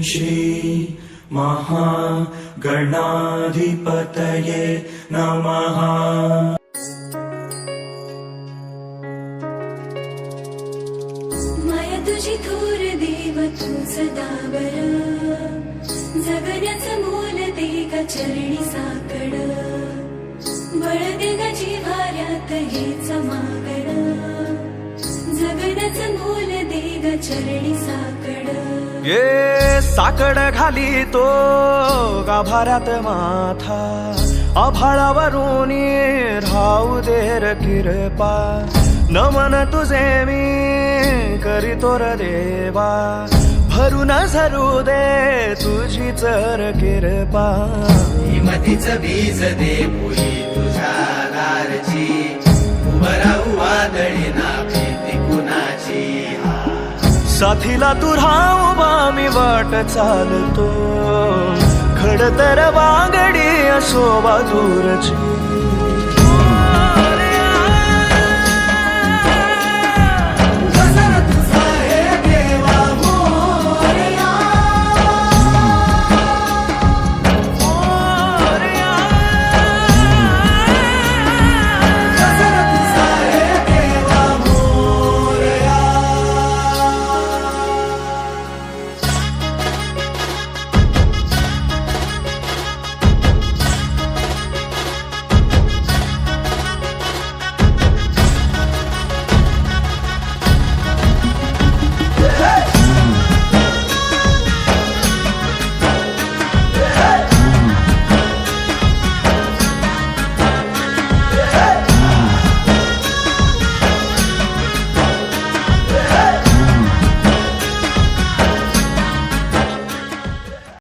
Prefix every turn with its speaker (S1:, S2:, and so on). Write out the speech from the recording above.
S1: श्री महागणाधिपतये नमः।
S2: माया तुझी थोर देव तू सदा बरं, जगण्याचं मोल दे ग चरणी साकड, बळ दे ग जिव्हाऱ्यात हेच मागण, जगण्याचं मोल दे ग चरणी साकड।
S3: ये साकड घाली तो गाभाऱ्यात माथा, आभाळावरून राहू दे र कृपा, नमन तुझे मी करीतो र देवा, भरून झरू दे तुझी चर कृपा।
S4: हिमतीचं बीज दे भुई तुझ्या दारची, उभं राहू वादळी ना भीती कुणाची।
S3: साथीला तू राहू मी वाट चालतो, खडतर वांगडी असो दूरची,